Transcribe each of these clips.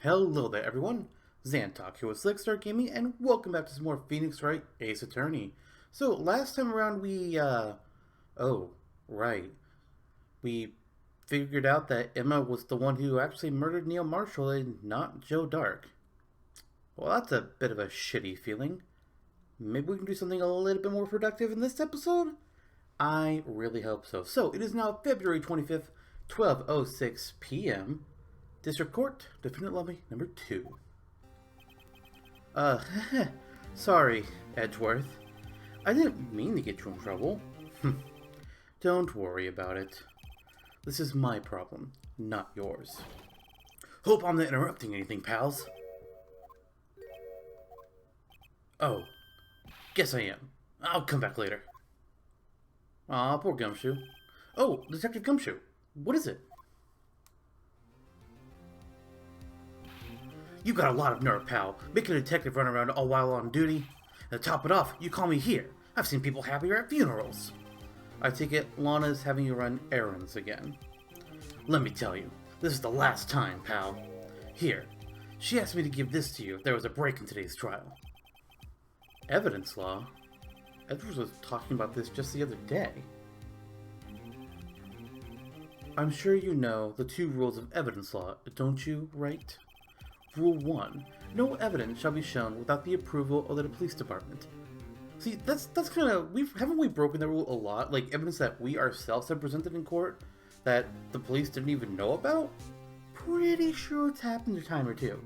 Hello there everyone, Xantok here with Slickstar Gaming, and welcome back to some more Phoenix Wright Ace Attorney. So last time around we figured out that Emma was the one who actually murdered Neil Marshall and not Joe Dark. Well, that's a bit of a shitty feeling. Maybe we can do something a little bit more productive in this episode? I really hope so. So it is now February 25th, 12:06 p.m. District Court, Defendant Lobby number 2. Sorry, Edgeworth. I didn't mean to get you in trouble. Don't worry about it. This is my problem, not yours. Hope I'm not interrupting anything, pals. Oh, guess I am. I'll come back later. Aw, poor Gumshoe. Oh, Detective Gumshoe. What is it? You got a lot of nerve, pal. Making a detective run around all while on duty. And to top it off, you call me here. I've seen people happier at funerals. I take it Lana's having you run errands again. Let me tell you, this is the last time, pal. Here, she asked me to give this to you if there was a break in today's trial. Evidence law? Edwards was talking about this just the other day. I'm sure you know the 2 rules of evidence law, don't you, Wright? Rule 1. No evidence shall be shown without the approval of the police department. See, that's kind of... haven't we broken the rule a lot? Like, evidence that we ourselves have presented in court that the police didn't even know about? Pretty sure it's happened a time or two.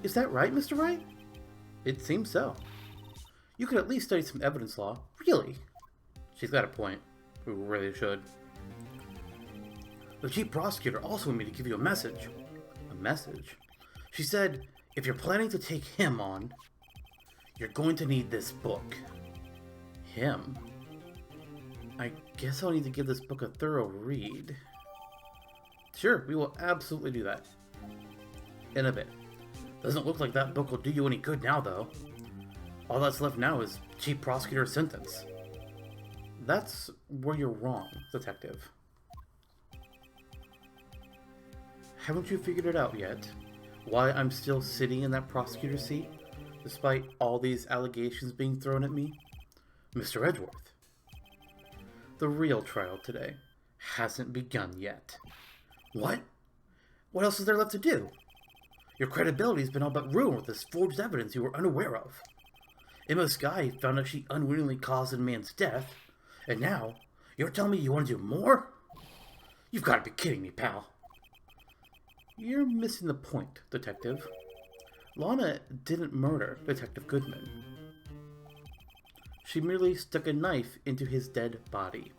Is that right, Mr. Wright? It seems so. You could at least study some evidence law. Really? She's got a point. We really should. The chief prosecutor also wanted me to give you a message. A message? She said, if you're planning to take him on, you're going to need this book. Him? I guess I'll need to give this book a thorough read. Sure, we will absolutely do that. In a bit. Doesn't look like that book will do you any good now, though. All that's left now is chief prosecutor's sentence. That's where you're wrong, detective. Haven't you figured it out yet? Why I'm still sitting in that prosecutor's seat, despite all these allegations being thrown at me? Mr. Edgeworth. The real trial today hasn't begun yet. What? What else is there left to do? Your credibility's been all but ruined with this forged evidence you were unaware of. Emma Skye found out she unwittingly caused a man's death, and now you're telling me you want to do more? You've got to be kidding me, pal. You're missing the point, Detective. Lana didn't murder Detective Goodman. She merely stuck a knife into his dead body.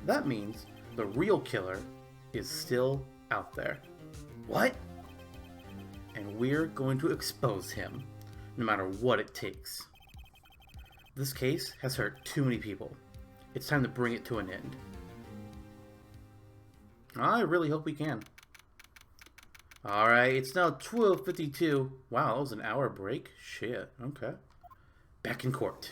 That means the real killer is still out there. What? And we're going to expose him, no matter what it takes. This case has hurt too many people. It's time to bring it to an end. I really hope we can. Alright, it's now 12:52. Wow, that was an hour break. Shit, okay. Back in court.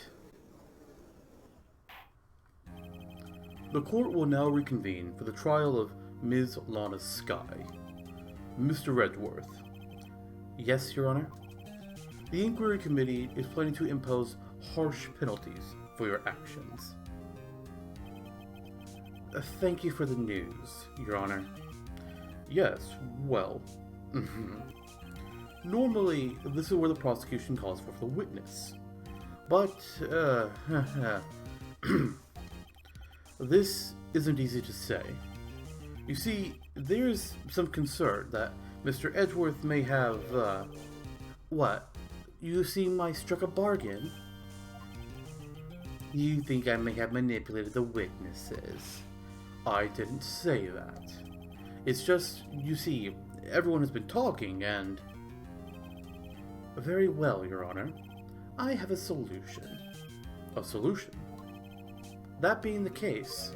The court will now reconvene for the trial of Ms. Lana Skye. Mr. Edgeworth. Yes, Your Honor? The inquiry committee is planning to impose harsh penalties for your actions. Thank you for the news, Your Honor. Yes, well... Normally, this is where the prosecution calls for the witness. But, this isn't easy to say. You see, there's some concern that Mr. Edgeworth may have, what? You seem I struck a bargain? You think I may have manipulated the witnesses. I didn't say that. It's just, you see, everyone has been talking and... Very well, Your Honor. I have a solution. A solution? That being the case,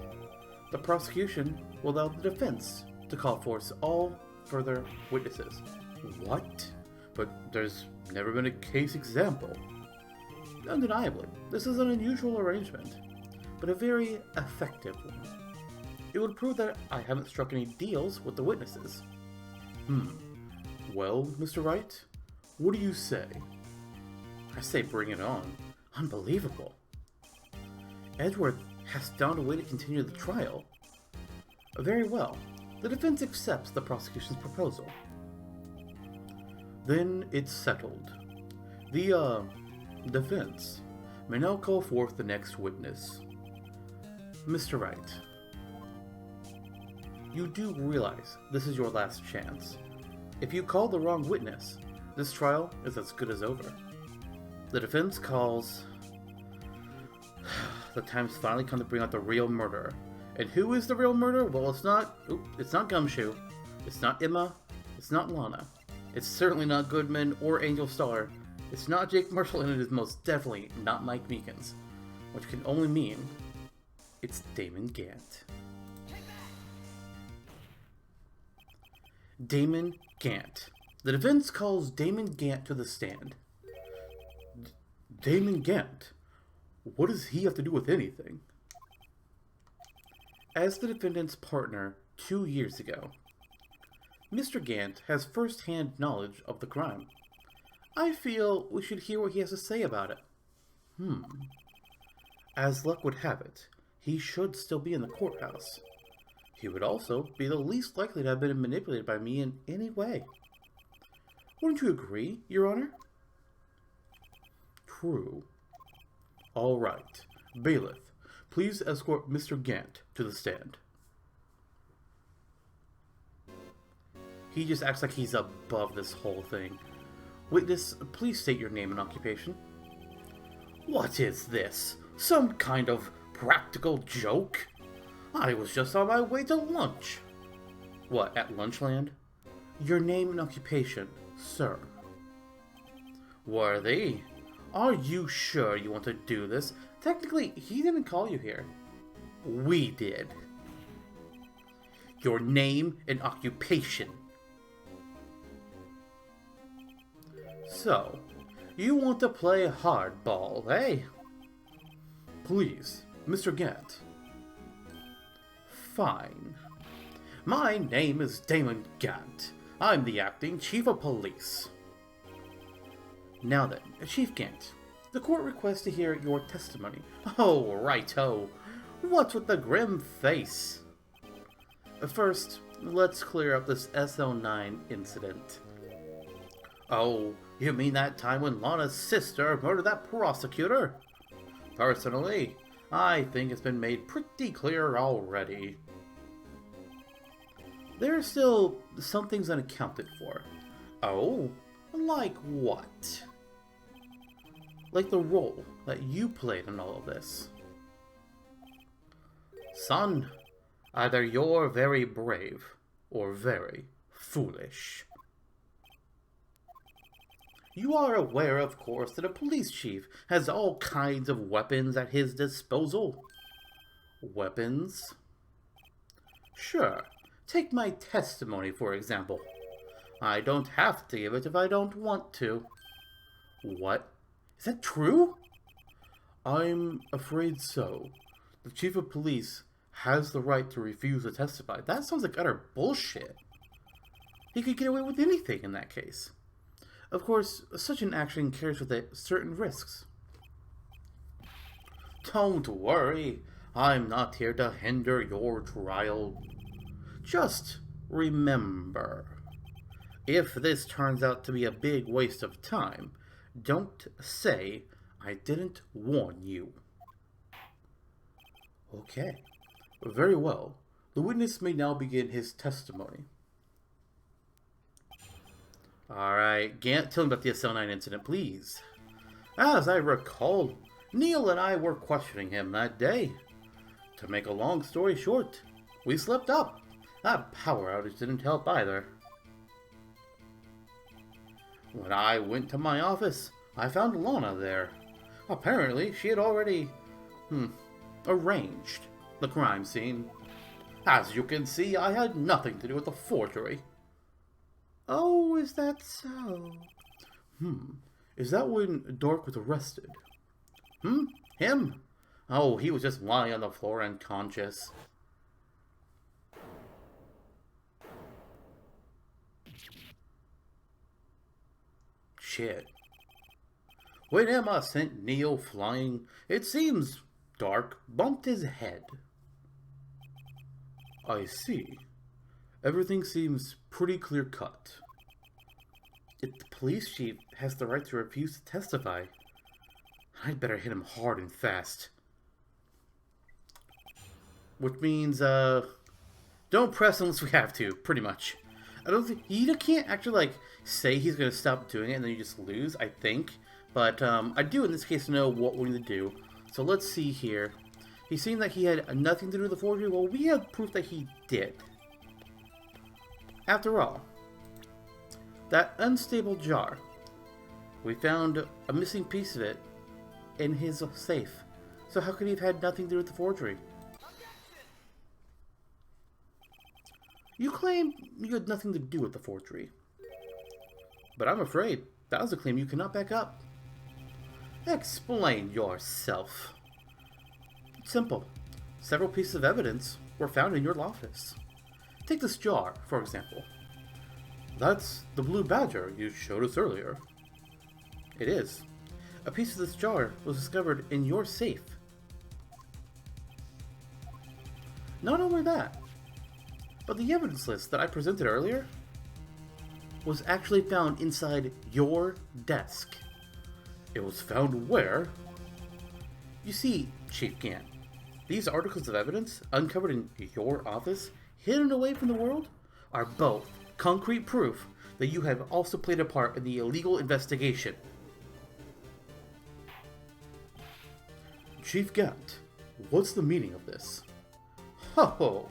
the prosecution will allow the defense to call forth all further witnesses. What? But there's never been a case example. Undeniably, this is an unusual arrangement, but a very effective one. It would prove that I haven't struck any deals with the witnesses. Well, Mr. Wright, what do you say? I say bring it on. Unbelievable. Edgeworth has found a way to continue the trial. Very well. The defense accepts the prosecution's proposal. Then it's settled. The defense may now call forth the next witness. Mr. Wright, you do realize this is your last chance. If you call the wrong witness, this trial is as good as over. The defense calls... The time's finally come to bring out the real murderer. And who is the real murderer? Well, it's not Gumshoe. It's not Emma. It's not Lana. It's certainly not Goodman or Angel Star. It's not Jake Marshall, and it is most definitely not Mike Meekins. Which can only mean it's Damon Gant. Damon Gant. The defense calls Damon Gant to the stand. Damon Gant? What does he have to do with anything? As the defendant's partner 2 years ago, Mr. Gant has first-hand knowledge of the crime. I feel we should hear what he has to say about it. As luck would have it, he should still be in the courthouse. He would also be the least likely to have been manipulated by me in any way. Wouldn't you agree, Your Honor? True. All right. Bailiff, please escort Mr. Gant to the stand. He just acts like he's above this whole thing. Witness, please state your name and occupation. What is this? Some kind of practical joke? I was just on my way to lunch. What, at Lunchland? Your name and occupation, sir. Worthy, are you sure you want to do this? Technically, he didn't call you here. We did. Your name and occupation. So, you want to play hardball, eh? Please, Mr. Gant. Fine. My name is Damon Gant. I'm the acting chief of police. Now then, Chief Gant, the court requests to hear your testimony. Oh, righto. What's with the grim face? First, let's clear up this SO9 incident. Oh, you mean that time when Lana's sister murdered that prosecutor? Personally, I think it's been made pretty clear already. There are still some things unaccounted for. Oh, like what? Like the role that you played in all of this. Son, either you're very brave or very foolish. You are aware, of course, that a police chief has all kinds of weapons at his disposal. Weapons? Sure. Take my testimony, for example. I don't have to give it if I don't want to. What? Is that true? I'm afraid so. The chief of police has the right to refuse to testify. That sounds like utter bullshit. He could get away with anything in that case. Of course, such an action carries with it certain risks. Don't worry. I'm not here to hinder your trial. Just remember, if this turns out to be a big waste of time, don't say I didn't warn you. Okay, very well. The witness may now begin his testimony. Alright, Gant, tell me about the SL9 incident, please. As I recall, Neil and I were questioning him that day. To make a long story short, we slipped up. That power outage didn't help either. When I went to my office, I found Lana there. Apparently, she had already, arranged the crime scene. As you can see, I had nothing to do with the forgery. Oh, is that so? Is that when Dork was arrested? Him? Oh, he was just lying on the floor unconscious. shit. When Emma sent Neo flying, it seems Dark bumped his head. I see. Everything seems pretty clear-cut. If the police chief has the right to refuse to testify, I'd better hit him hard and fast. Which means, don't press unless we have to, pretty much. I don't think, you can't actually, like, say he's gonna stop doing it and then you just lose, I think. But, I do in this case know what we're gonna do. So let's see here. He seemed like he had nothing to do with the forgery. Well, we have proof that he did. After all, that unstable jar, we found a missing piece of it in his safe. So how could he have had nothing to do with the forgery? You claim you had nothing to do with the forgery. But I'm afraid that was a claim you cannot back up. Explain yourself. It's simple. Several pieces of evidence were found in your office. Take this jar, for example. That's the blue badger you showed us earlier. It is. A piece of this jar was discovered in your safe. Not only that, but the evidence list that I presented earlier was actually found inside your desk. It was found where? You see, Chief Gant, these articles of evidence uncovered in your office, hidden away from the world, are both concrete proof that you have also played a part in the illegal investigation. Chief Gant, what's the meaning of this? Ho!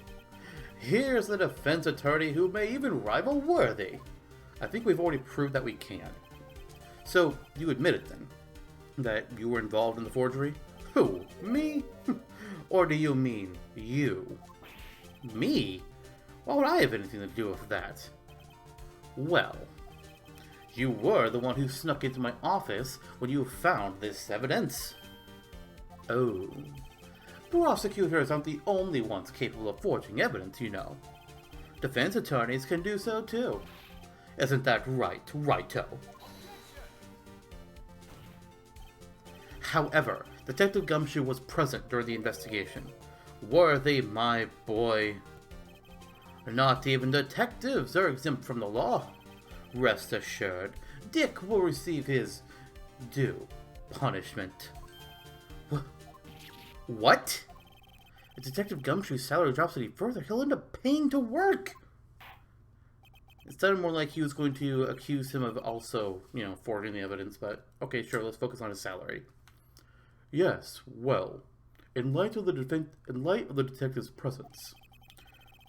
Here's the defense attorney who may even rival Worthy. I think we've already proved that we can. So, you admit it then? That you were involved in the forgery? Who? Me? Or do you mean you? Me? Why would I have anything to do with that? Well, you were the one who snuck into my office when you found this evidence. Oh. Prosecutors aren't the only ones capable of forging evidence, you know. Defense attorneys can do so too. Isn't that right, Righto? However, Detective Gumshoe was present during the investigation. Worthy, my boy. Not even detectives are exempt from the law. Rest assured, Dick will receive his due punishment. What? If Detective Gumshoe's salary drops any further, he'll end up paying to work! It sounded more like he was going to accuse him of also, forging the evidence, but okay, sure, let's focus on his salary. Yes, well, in light of the detective's presence,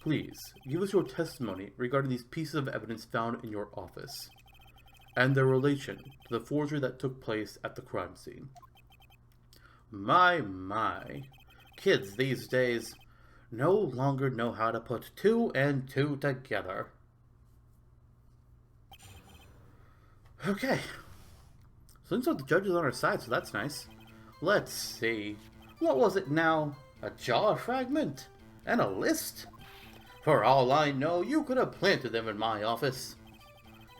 please give us your testimony regarding these pieces of evidence found in your office, and their relation to the forgery that took place at the crime scene. My. Kids these days no longer know how to put two and two together. Okay. Seems like the judge is on our side, so that's nice. Let's see. What was it now? A jar fragment? And a list? For all I know, you could have planted them in my office.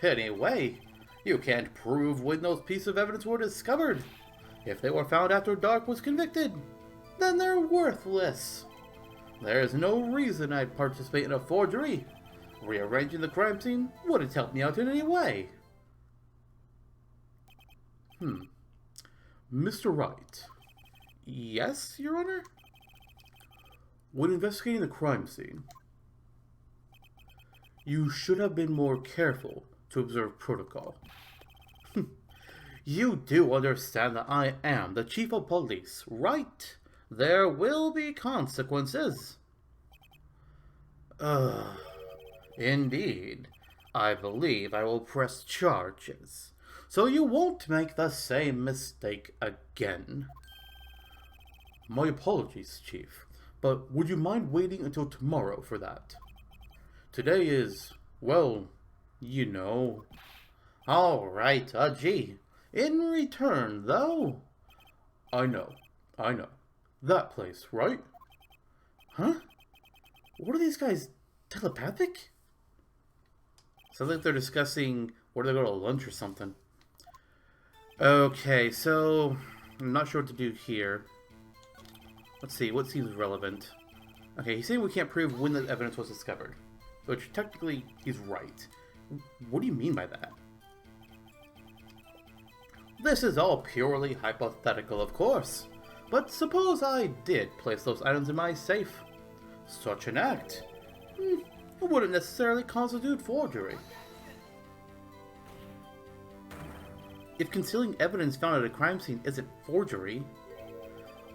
Anyway, you can't prove when those pieces of evidence were discovered. If they were found after Dark was convicted, then they're worthless. There's no reason I'd participate in a forgery. Rearranging the crime scene wouldn't help me out in any way. Mr. Wright. Yes, Your Honor? When investigating the crime scene, you should have been more careful to observe protocol. You do understand that I am the chief of police, right? There will be consequences. Indeed. I believe I will press charges, so you won't make the same mistake again. My apologies, Chief, but would you mind waiting until tomorrow for that? Today is, well, All right, gee. In return, though? I know. That place, right? Huh? What are these guys, telepathic? Sounds like they're discussing where they go to lunch or something. Okay, so I'm not sure what to do here. Let's see, what seems relevant? Okay, he's saying we can't prove when the evidence was discovered. Which, technically, he's right. What do you mean by that? This is all purely hypothetical, of course. But suppose I did place those items in my safe. Such an act wouldn't necessarily constitute forgery. If concealing evidence found at a crime scene isn't forgery,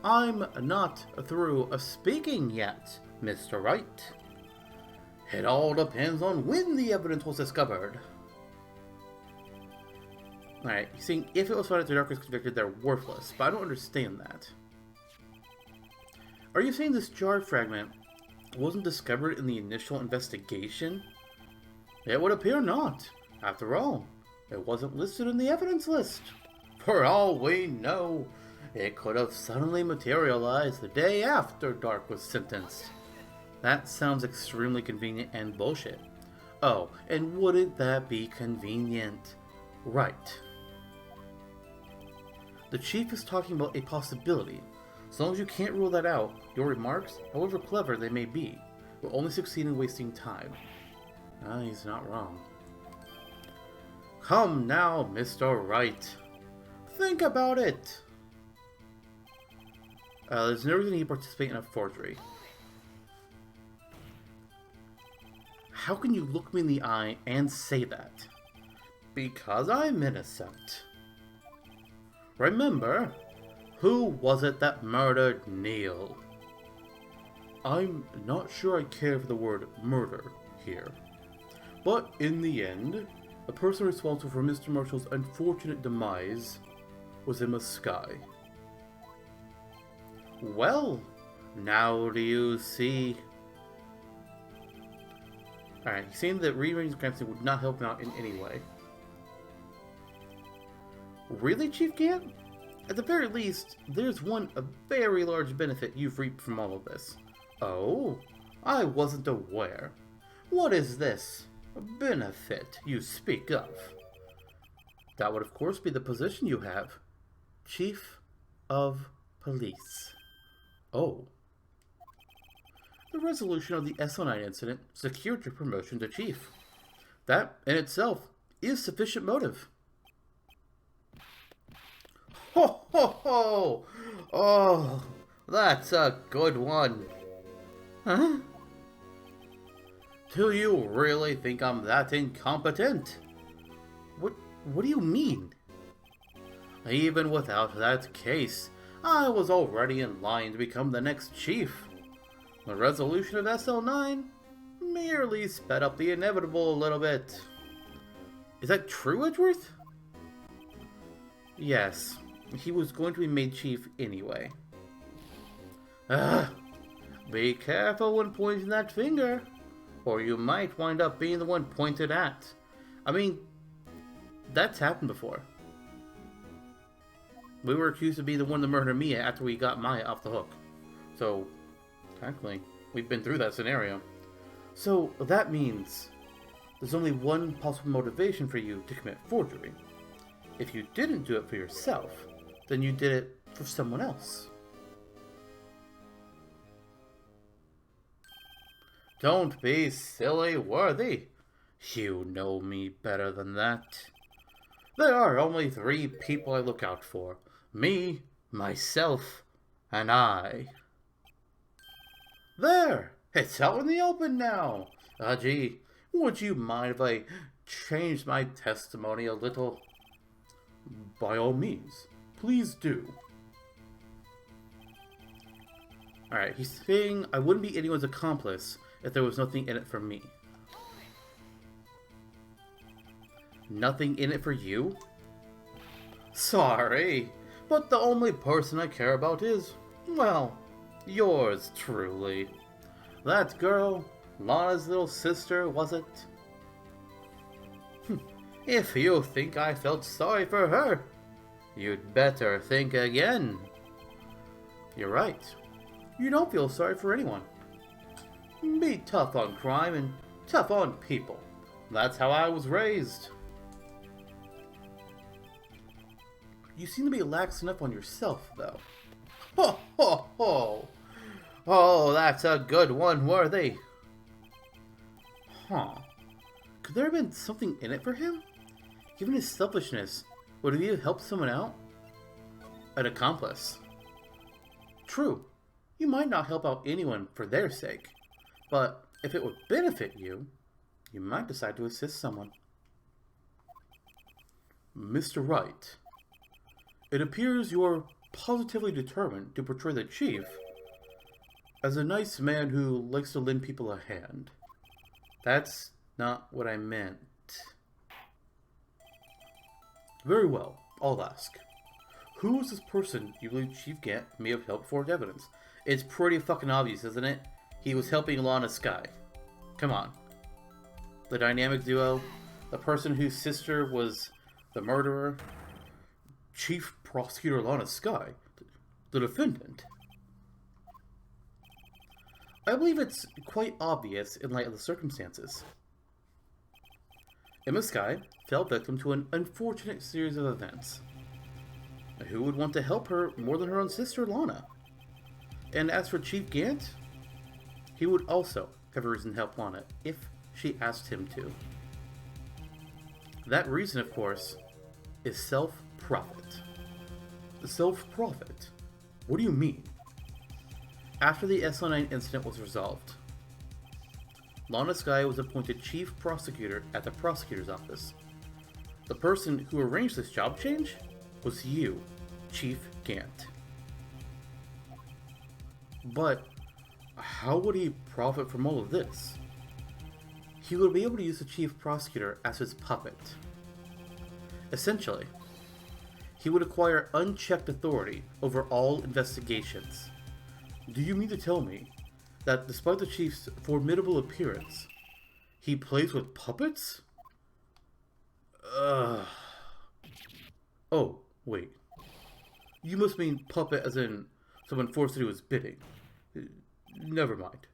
I'm not through speaking yet, Mr. Wright. It all depends on when the evidence was discovered. Alright, you're saying if it was found after Dark was convicted, they're worthless, but I don't understand that. Are you saying this jar fragment wasn't discovered in the initial investigation? It would appear not. After all, it wasn't listed in the evidence list. For all we know, it could have suddenly materialized the day after Dark was sentenced. That sounds extremely convenient and bullshit. Oh, and wouldn't that be convenient? Right. The chief is talking about a possibility. As long as you can't rule that out, your remarks, however clever they may be, will only succeed in wasting time. Ah, he's not wrong. Come now, Mr. Wright. Think about it. There's no reason he participate in a forgery. How can you look me in the eye and say that? Because I'm innocent. Remember, who was it that murdered Neil? I'm not sure I care for the word murder here. But in the end, the person responsible for Mr. Marshall's unfortunate demise was Emma Skye. Well, now do you see? Alright, he's saying that rearranging the crime scene would not help him out in any way. Really, Chief Gant? At the very least, there's a very large benefit you've reaped from all of this. Oh, I wasn't aware. What is this benefit you speak of? That would of course be the position you have. Chief of Police. Oh. The resolution of the SO9 incident secured your promotion to Chief. That, in itself, is sufficient motive. Ho ho ho! Oh, that's a good one. Huh? Do you really think I'm that incompetent? What do you mean? Even without that case, I was already in line to become the next chief. The resolution of SL9 merely sped up the inevitable a little bit. Is that true, Edgeworth? Yes, he was going to be made chief anyway. Be careful when pointing that finger, or you might wind up being the one pointed at. I mean, that's happened before. We were accused of being the one to murder Mia after we got Maya off the hook. So, technically, we've been through that scenario. So, that means there's only one possible motivation for you to commit forgery. If you didn't do it for yourself, then you did it for someone else. Don't be silly, Worthy. You know me better than that. There are only 3 people I look out for. Me, myself, and I. There! It's out in the open now! Gee, would you mind if I changed my testimony a little? By all means, please do. Alright, he's saying I wouldn't be anyone's accomplice if there was nothing in it for me. Nothing in it for you? Sorry, but the only person I care about is, well, yours truly. That girl, Lana's little sister, was it? If you think I felt sorry for her, you'd better think again. You're right. You don't feel sorry for anyone. Be tough on crime and tough on people. That's how I was raised. You seem to be lax enough on yourself, though. Ho, ho, ho! Oh, that's a good one, Worthy. Huh. Could there have been something in it for him? Given his selfishness, would he have helped someone out? An accomplice. True. You might not help out anyone for their sake, but if it would benefit you, you might decide to assist someone. Mr. Wright, it appears you're positively determined to portray the chief as a nice man who likes to lend people a hand. That's not what I meant. Very well, I'll ask. Who is this person you believe Chief Gant may have helped forge evidence? It's pretty fucking obvious, isn't it? He was helping Lana Skye. Come on. The dynamic duo, the person whose sister was the murderer, Chief Prosecutor Lana Skye, the defendant. I believe it's quite obvious in light of the circumstances. Emma Skye fell victim to an unfortunate series of events. Who would want to help her more than her own sister, Lana? And as for Chief Gant, he would also have a reason to help Lana if she asked him to. That reason, of course, is self-profit. Self-profit? What do you mean? After the SO9 incident was resolved, Lana Skye was appointed Chief Prosecutor at the Prosecutor's Office. The person who arranged this job change was you, Chief Gant. But how would he profit from all of this? He would be able to use the Chief Prosecutor as his puppet. Essentially, he would acquire unchecked authority over all investigations. Do you mean to tell me that despite the Chief's formidable appearance, he plays with puppets? Oh, wait. You must mean puppet as in someone forced to do his bidding. Never mind.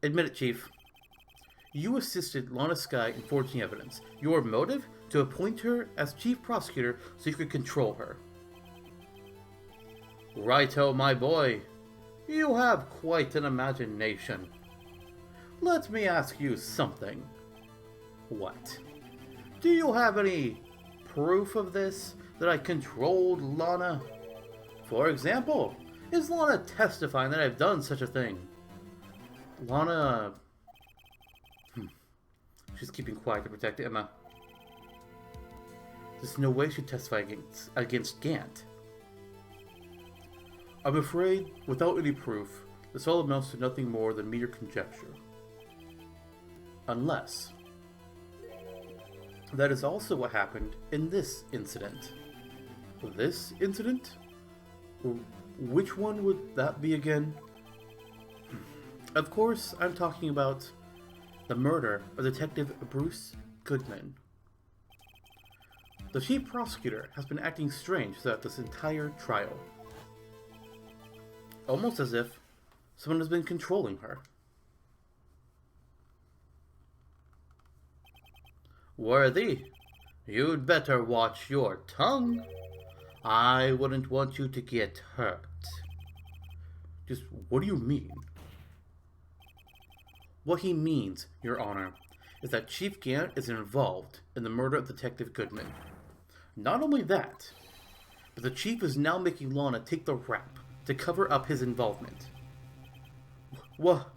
Admit it, Chief. You assisted Lana Skye in forging evidence. Your motive? To appoint her as Chief Prosecutor so you could control her. Righto, my boy. You have quite an imagination. Let me ask you something. What? Do you have any proof of this? That I controlled Lana? For example, is Lana testifying that I've done such a thing? Lana... She's keeping quiet to protect Emma. There's no way she'd testify against Gant. I'm afraid, without any proof, this all amounts to nothing more than mere conjecture. Unless... that is also what happened in this incident. This incident? Which one would that be again? Of course, I'm talking about the murder of Detective Bruce Goodman. The Chief Prosecutor has been acting strange throughout this entire trial. Almost as if someone has been controlling her. Worthy, you'd better watch your tongue. I wouldn't want you to get hurt. Just what do you mean? What he means, Your Honor, is that Chief Gant is involved in the murder of Detective Goodman. Not only that, but the Chief is now making Lana take the rap to cover up his involvement. What?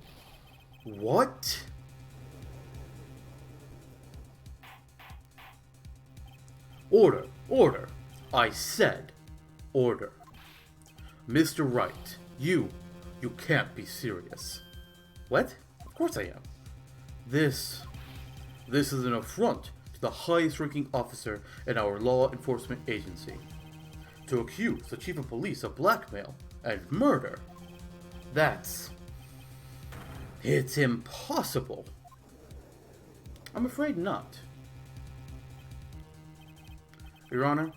Order! Order! I said, order. Mr. Wright, you can't be serious. What? Of course I am. This is an affront to the highest ranking officer in our law enforcement agency. To accuse the chief of police of blackmail and murder, it's impossible. I'm afraid not. Your Honor,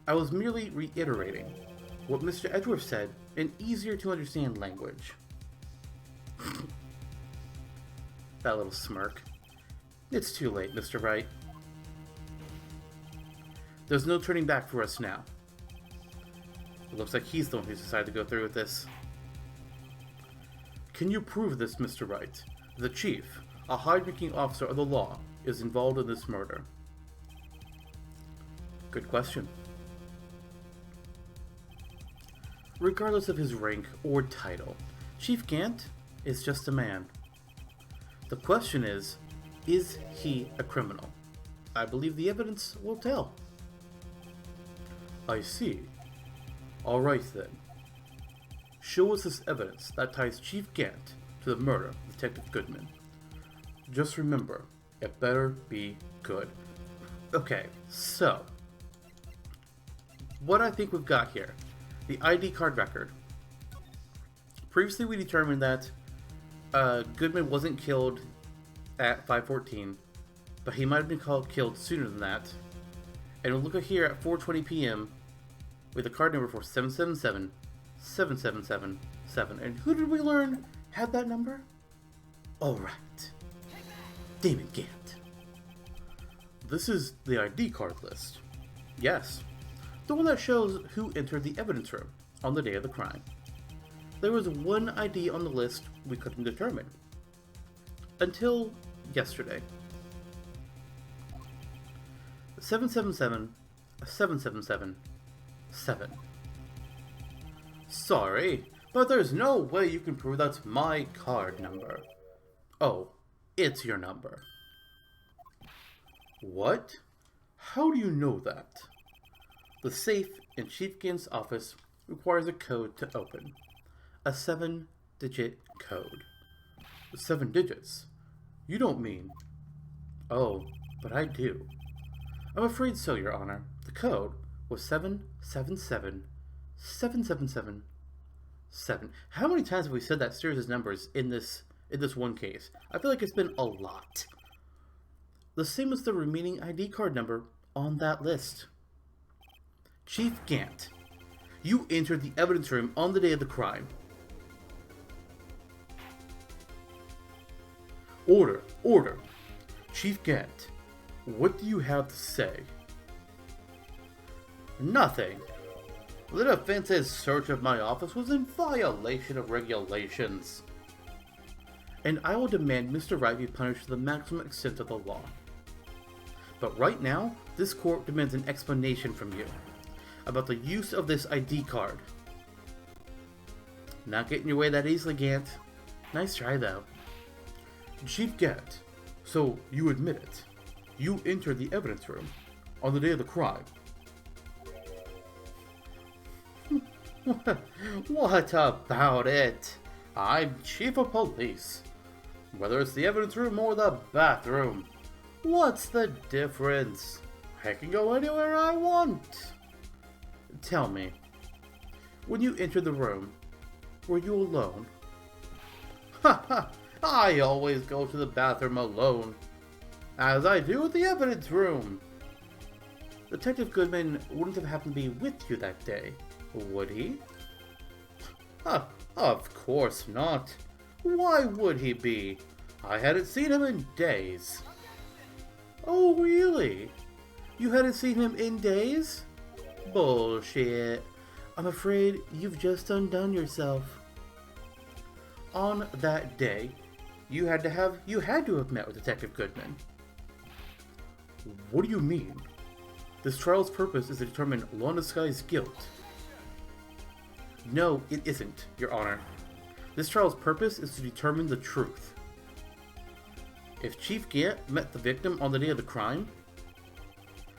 I was merely reiterating what Mr. Edgeworth said in easier to understand language. That little smirk. It's too late, Mr. Wright. There's no turning back for us now. It looks like he's the one who's decided to go through with this. Can you prove this, Mr. Wright? The chief, a high-ranking officer of the law, is involved in this murder. Good question. Regardless of his rank or title, Chief Gant is just a man. The question is he a criminal? I believe the evidence will tell. I see. Alright then. Show us this evidence that ties Chief Gant to the murder of Detective Goodman. Just remember, it better be good. Okay, so what I think we've got here, the ID card record. Previously we determined that Goodman wasn't killed at 5:14, but he might have been killed sooner than that. And we'll look here at 4:20 p.m. with a card number for 777-7777. And who did we learn had that number? Alright, Damon Gant. This is the ID card list. Yes, the one that shows who entered the evidence room on the day of the crime. There was one ID on the list we couldn't determine. Until yesterday. 777-7777. Sorry, but there's no way you can prove that's my card number. Oh, it's your number. What? How do you know that? The safe in Chief Gant's office requires a code to open. A 7-digit code. 7 digits? You don't mean... Oh, but I do. I'm afraid so, Your Honor. The code was 777-7777. How many times have we said that series of numbers in this one case? I feel like it's been a lot. The same as the remaining ID card number on that list. Chief Gant, you entered the evidence room on the day of the crime. Order, order. Chief Gant, what do you have to say? Nothing. The defense's search of my office was in violation of regulations. And I will demand Mr. Wright be punished to the maximum extent of the law. But right now, this court demands an explanation from you about the use of this ID card. Not getting your way that easily, Gant. Nice try, though. Chief Gant, so you admit it. You entered the evidence room on the day of the crime. What about it? I'm chief of police. Whether it's the evidence room or the bathroom, what's the difference? I can go anywhere I want. Tell me, when you entered the room, were you alone? Ha ha! I always go to the bathroom alone, as I do at the evidence room. Detective Goodman wouldn't have happened to be with you that day, would he? Of course not. Why would he be? I hadn't seen him in days. Oh, really? You hadn't seen him in days? Bullshit. I'm afraid you've just undone yourself. On that day, you had to have met with Detective Goodman. What do you mean? This trial's purpose is to determine Lana Sky's guilt. No, it isn't, Your Honor. This trial's purpose is to determine the truth. If Chief Gant met the victim on the day of the crime,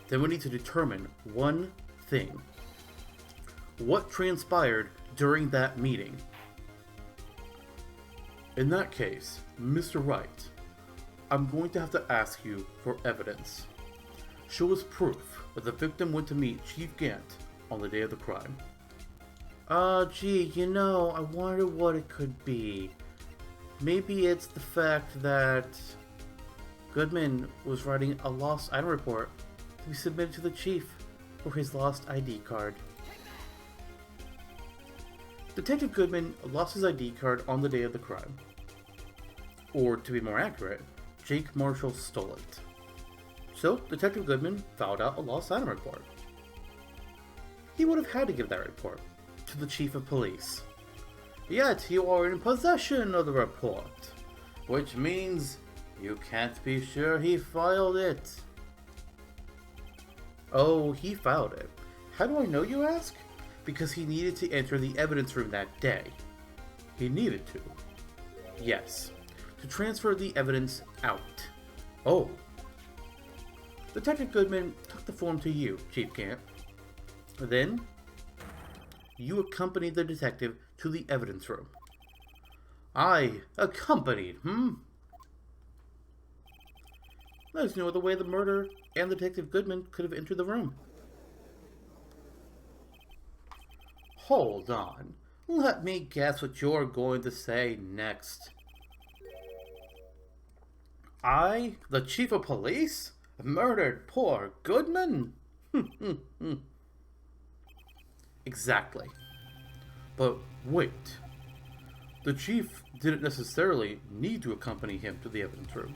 then we need to determine one thing. What transpired during that meeting? In that case, Mr. Wright, I'm going to have to ask you for evidence. Show us proof that the victim went to meet Chief Gant on the day of the crime. Gee, I wonder what it could be. Maybe it's the fact that Goodman was writing a lost item report to be submitted to the chief for his lost ID card. Detective Goodman lost his ID card on the day of the crime. Or, to be more accurate, Jake Marshall stole it. So, Detective Goodman filed out a lost item report. He would have had to give that report, to the chief of police. Yet you are in possession of the report, which means you can't be sure he filed it. Oh, he filed it. How do I know, you ask? Because he needed to enter the evidence room that day. He needed to. Yes, to transfer the evidence out. Oh. Detective Goodman took the form to you, Chief Gant. Then, you accompanied the detective to the evidence room. I accompanied, There's no other way the murderer and Detective Goodman could have entered the room. Hold on. Let me guess what you're going to say next. I, the chief of police, murdered poor Goodman? Exactly. But wait. The chief didn't necessarily need to accompany him to the evidence room.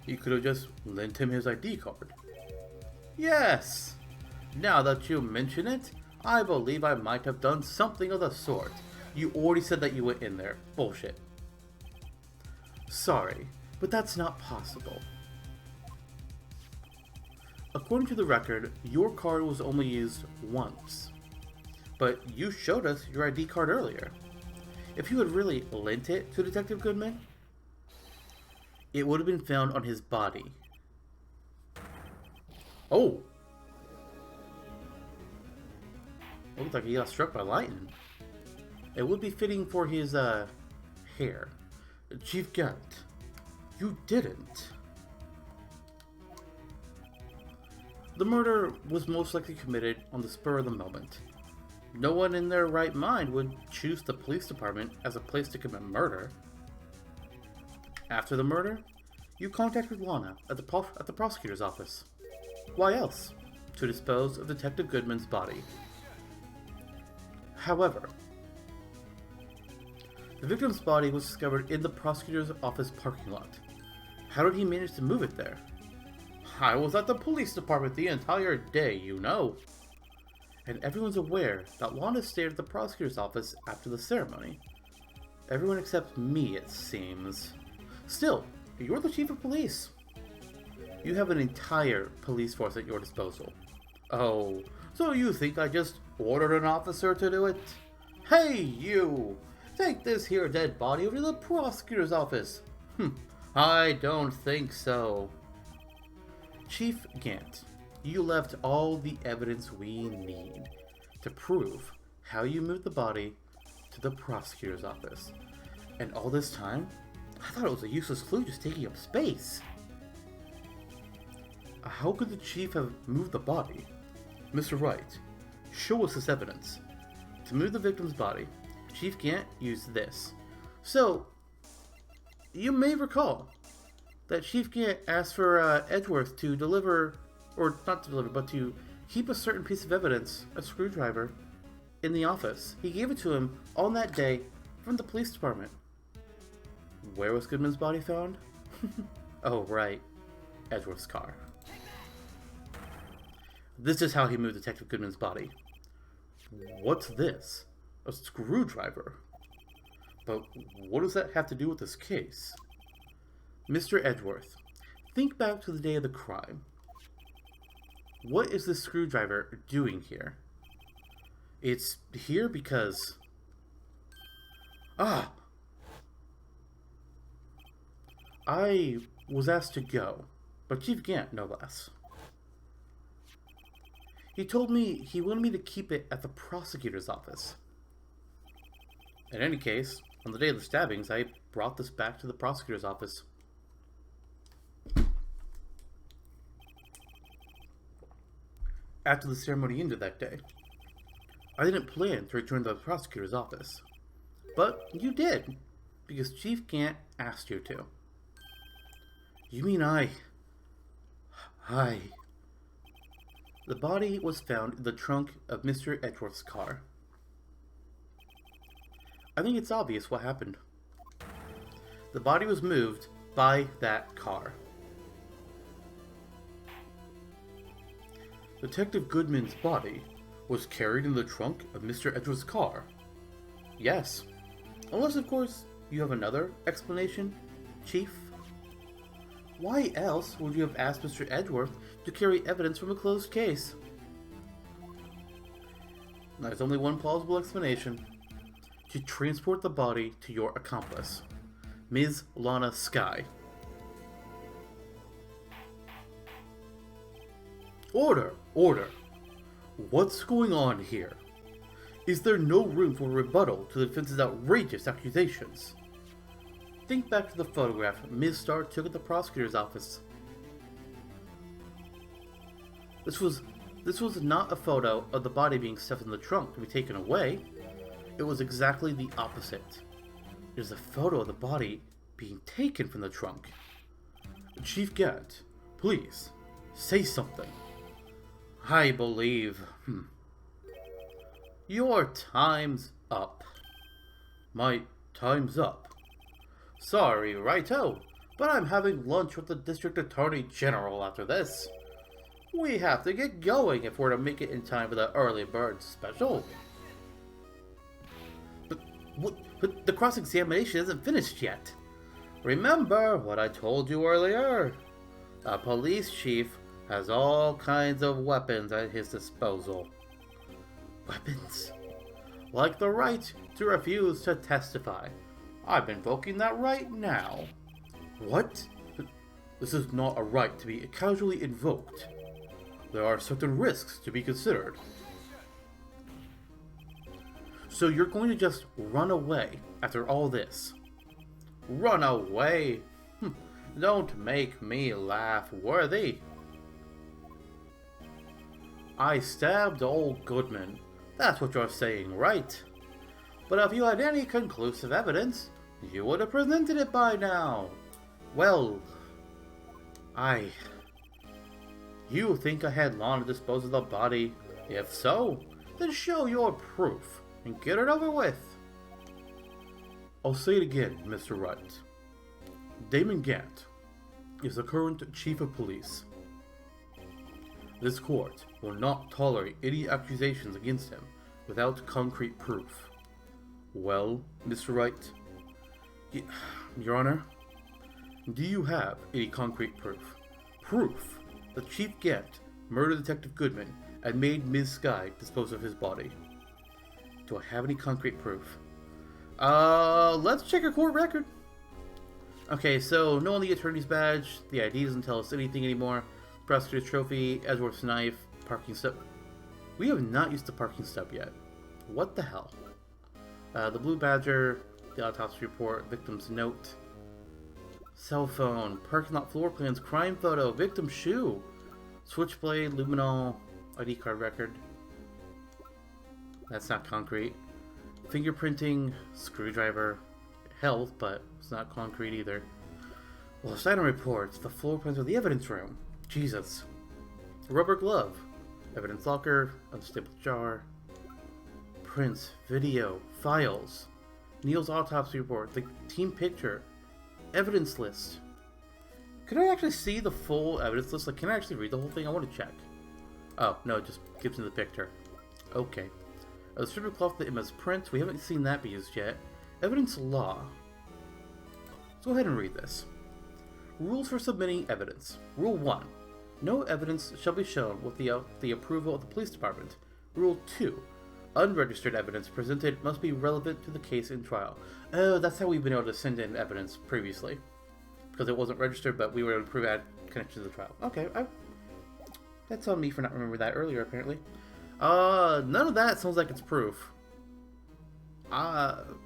He could have just lent him his ID card. Yes! Now that you mention it, I believe I might have done something of the sort. You already said that you went in there. Bullshit. Sorry, but that's not possible. According to the record, your card was only used once. But you showed us your ID card earlier. If you had really lent it to Detective Goodman, it would have been found on his body. Oh! It looks like he got struck by lightning. It would be fitting for his, hair. Chief Gant, you didn't. The murder was most likely committed on the spur of the moment. No one in their right mind would choose the police department as a place to commit murder. After the murder, you contacted Lana at the prosecutor's office. Why else? To dispose of Detective Goodman's body. However, the victim's body was discovered in the prosecutor's office parking lot. How did he manage to move it there? I was at the police department the entire day, you know. And everyone's aware that Lana stayed at the prosecutor's office after the ceremony. Everyone except me, it seems. Still, you're the chief of police. You have an entire police force at your disposal. Oh, so you think I just ordered an officer to do it? Hey, you! Take this here dead body over to the prosecutor's office. I don't think so. Chief Gant, you left all the evidence we need to prove how you moved the body to the prosecutor's office. And all this time, I thought it was a useless clue just taking up space. How could the chief have moved the body? Mr. Wright, show us this evidence. To move the victim's body, Chief Gant used this. So, you may recall that Chief Gant asked for Edgeworth to deliver, or not to deliver, but to keep a certain piece of evidence, a screwdriver, in the office. He gave it to him on that day from the police department. Where was Goodman's body found? Oh, right. Edgeworth's car. This is how he moved Detective Goodman's body. What's this? A screwdriver? But what does that have to do with this case? Mr. Edgeworth, think back to the day of the crime. What is this screwdriver doing here? It's here because... I was asked to go, but Chief Gant no less. He told me he wanted me to keep it at the prosecutor's office. In any case, on the day of the stabbings, I brought this back to the prosecutor's office. After the ceremony ended that day, I didn't plan to return to the prosecutor's office. But you did, because Chief Gant asked you to. You mean I... The body was found in the trunk of Mr. Edgeworth's car. I think it's obvious what happened. The body was moved by that car. Detective Goodman's body was carried in the trunk of Mr. Edgeworth's car. Yes. Unless, of course, you have another explanation, Chief? Why else would you have asked Mr. Edgeworth to carry evidence from a closed case? There's only one plausible explanation. To transport the body to your accomplice, Ms. Lana Skye. Order! Order! What's going on here? Is there no room for rebuttal to the defense's outrageous accusations? Think back to the photograph Ms. Starr took at the prosecutor's office. This was not a photo of the body being stuffed in the trunk to be taken away. It was exactly the opposite. It is a photo of the body being taken from the trunk. Chief Gant, please, say something. I believe... Your time's up. My time's up. Sorry, righto, but I'm having lunch with the District Attorney General after this. We have to get going if we're to make it in time for the early bird special. But the cross-examination isn't finished yet. Remember what I told you earlier? A police chief has all kinds of weapons at his disposal. Weapons? Like the right to refuse to testify. I'm invoking that right now. What? This is not a right to be casually invoked. There are certain risks to be considered. So you're going to just run away after all this? Run away? Don't make me laugh, Worthy. I stabbed old Goodman. That's what you're saying, right? But if you had any conclusive evidence, you would have presented it by now. Well, You think I had Lana dispose of the body? If so, then show your proof and get it over with. I'll say it again, Mr. Wright. Damon Gant is the current Chief of Police. This court will not tolerate any accusations against him without concrete proof. Well, Mr. Wright? Your Honor? Do you have any concrete proof? Proof that Chief Gant murdered Detective Goodman and made Ms. Skye dispose of his body. Do I have any concrete proof? Let's check your court record. Okay, so no on the attorney's badge, the ID doesn't tell us anything anymore. Prosecutor's trophy, Edgeworth's knife, parking stub. We have not used the parking stub yet. What the hell? The blue badger, the autopsy report, victim's note, cell phone, parking lot floor plans, crime photo, victim's shoe, switchblade, luminol, ID card record. That's not concrete. Fingerprinting, screwdriver, health, but it's not concrete either. Well, sign reports, the floor plans of the evidence room. Jesus. Rubber glove, evidence locker, unstable jar, prints, video, files, Neil's autopsy report, the team picture, evidence list. Can I actually see the full evidence list? Like, can I actually read the whole thing? I want to check. Oh, no, it just gives me the picture. Okay. The strip of cloth that Emma's print, we haven't seen that be used yet. Evidence law. Let's go ahead and read this. Rules for submitting evidence. Rule 1. No evidence shall be shown with the approval of the police department. Rule 2. Unregistered evidence presented must be relevant to the case in trial. Oh, that's how we've been able to send in evidence previously. Because it wasn't registered, but we were able to prove it had connection to the trial. Okay, that's on me for not remembering that earlier, apparently. None of that sounds like it's proof.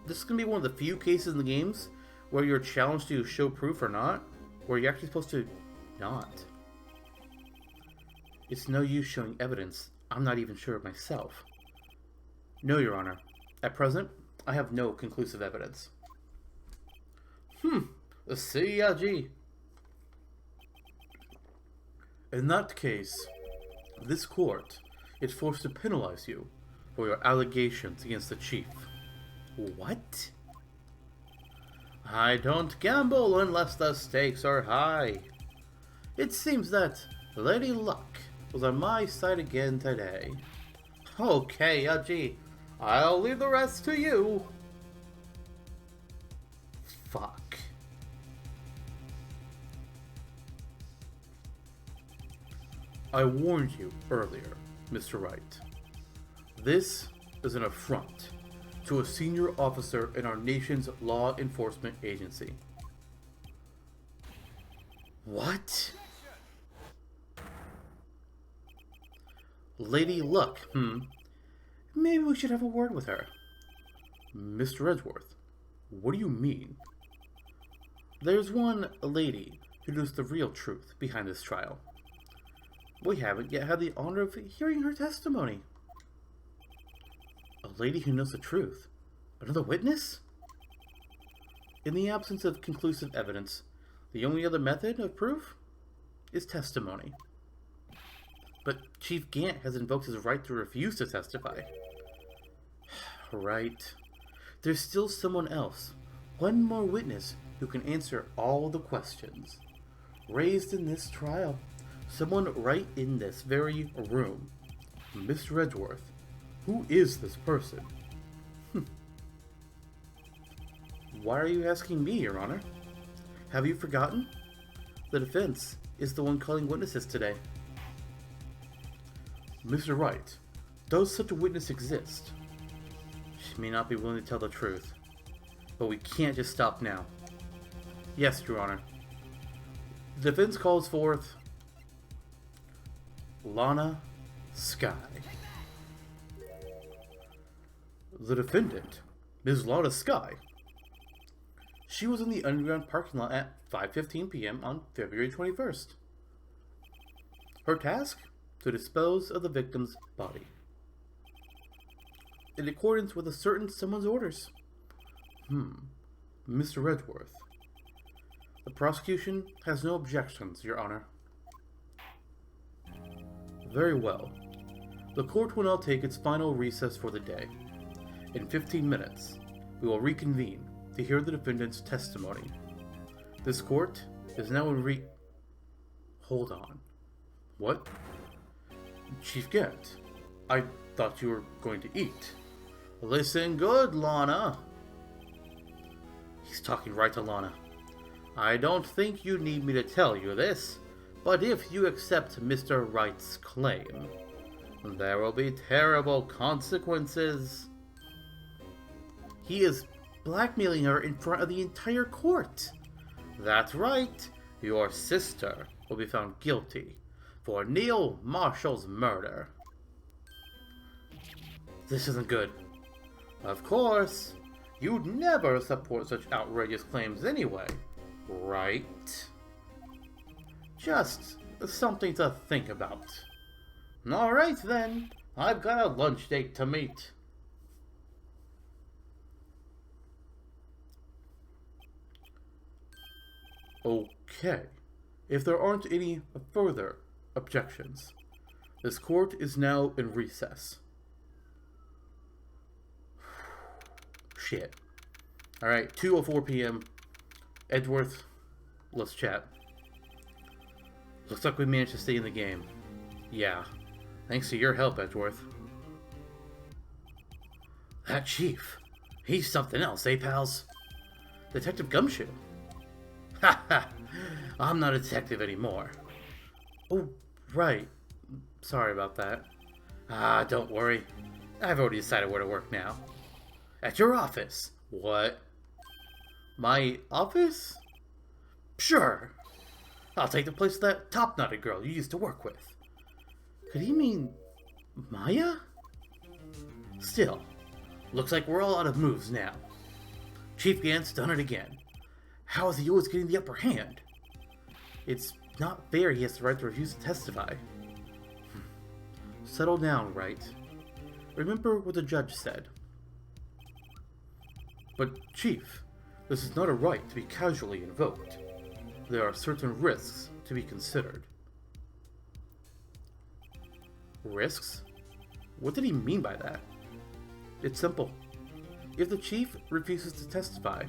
This is going to be one of the few cases in the games where you're challenged to show proof or not, where you're actually supposed to not. It's no use showing evidence I'm not even sure of myself. No, Your Honor. At present, I have no conclusive evidence. The CIG. In that case, this court is forced to penalize you for your allegations against the chief. What? I don't gamble unless the stakes are high. It seems that Lady Luck was on my side again today. Okay, gee. I'll leave the rest to you. Fuck. I warned you earlier, Mr. Wright. This is an affront to a senior officer in our nation's law enforcement agency. What? Lady Luck, Maybe we should have a word with her. Mr. Edgeworth, what do you mean? There's one lady who knows the real truth behind this trial. We haven't yet had the honor of hearing her testimony. A lady who knows the truth? Another witness? In the absence of conclusive evidence, the only other method of proof is testimony. But Chief Gant has invoked his right to refuse to testify. Right. There's still someone else, one more witness who can answer all the questions raised in this trial. Someone right in this very room. Mr. Edgeworth, who is this person? Why are you asking me, Your Honor? Have you forgotten? The defense is the one calling witnesses today. Mr. Wright, does such a witness exist? She may not be willing to tell the truth, but we can't just stop now. Yes, Your Honor. The defense calls forth Lana Skye. The defendant, Ms. Lana Skye. She was in the underground parking lot at 5:15 p.m. on February 21st. Her task? To dispose of the victim's body. In accordance with a certain someone's orders. Mr. Edgeworth. The prosecution has no objections, Your Honor. Very well. The court will now take its final recess for the day. In 15 minutes, we will reconvene to hear the defendant's testimony. This court is now in Hold on. What? Chief Gant, I thought you were going to eat. Listen good, Lana. He's talking right to Lana. I don't think you need me to tell you this, but if you accept Mr. Wright's claim, there will be terrible consequences. He is blackmailing her in front of the entire court. That's right. Your sister will be found guilty for Neil Marshall's murder. This isn't good. Of course, you'd never support such outrageous claims anyway, right? Just something to think about. Alright then, I've got a lunch date to meet. Okay, if there aren't any further objections, this court is now in recess. Shit. Alright, 2:04 p.m. Edgeworth, let's chat. Looks like we managed to stay in the game. Yeah, thanks to your help, Edgeworth. That chief, he's something else, eh, pals? Detective Gumshoe. Ha ha, I'm not a detective anymore. Oh, right. Sorry about that. Don't worry. I've already decided where to work now. At your office. What? My office? Sure. I'll take the place of that top-knotted girl you used to work with. Could he mean Maya? Still, looks like we're all out of moves now. Chief Gant's done it again. How is he always getting the upper hand? It's not fair he has the right to refuse to testify. Settle down, Wright. Remember what the judge said. But, Chief, this is not a right to be casually invoked. There are certain risks to be considered. Risks? What did he mean by that? It's simple. If the chief refuses to testify,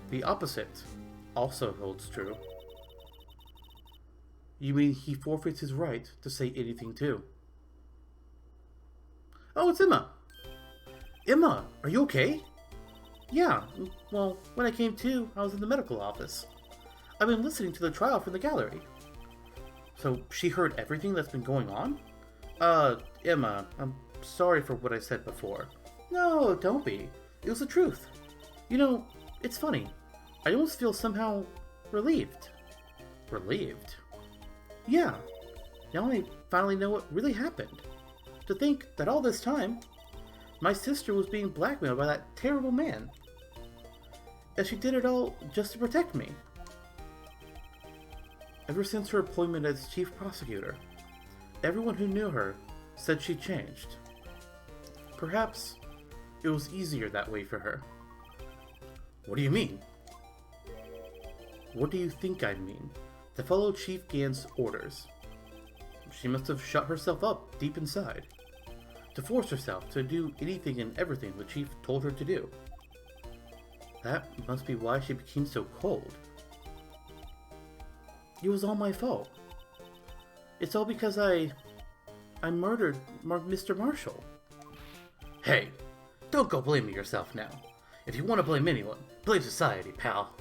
the opposite also holds true. You mean he forfeits his right to say anything too? Oh, it's Emma. Emma, are you okay? Yeah, well, when I came to, I was in the medical office. I've been listening to the trial from the gallery. So she heard everything that's been going on? Emma, I'm sorry for what I said before. No, don't be. It was the truth. You know, it's funny. I almost feel somehow relieved. Relieved? Yeah. Now I finally know what really happened. To think that all this time, my sister was being blackmailed by that terrible man. And she did it all just to protect me. Ever since her appointment as chief prosecutor, everyone who knew her said she changed. Perhaps it was easier that way for her. What do you mean? What do you think I mean? To follow Chief Gant's orders. She must have shut herself up deep inside. To force herself to do anything and everything the chief told her to do. That must be why she became so cold. It was all my fault. It's all because I murdered Mr. Marshall. Hey, don't go blaming yourself now. If you want to blame anyone, blame society, pal.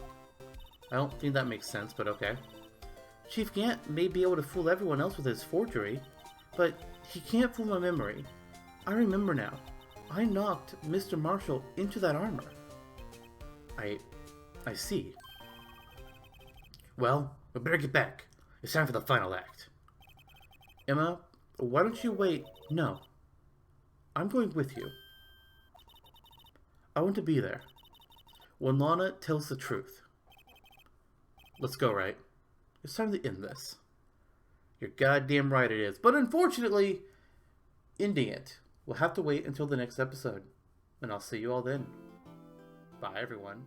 I don't think that makes sense, but okay. Chief Gant may be able to fool everyone else with his forgery, but he can't fool my memory. I remember now. I knocked Mr. Marshall into that armor. I see. Well, we better get back. It's time for the final act. Emma, why don't you wait? No. I'm going with you. I want to be there. When Lana tells the truth. Let's go, Wright. It's time to end this. You're goddamn right it is. But unfortunately, ending it will have to wait until the next episode. And I'll see you all then. Bye, everyone.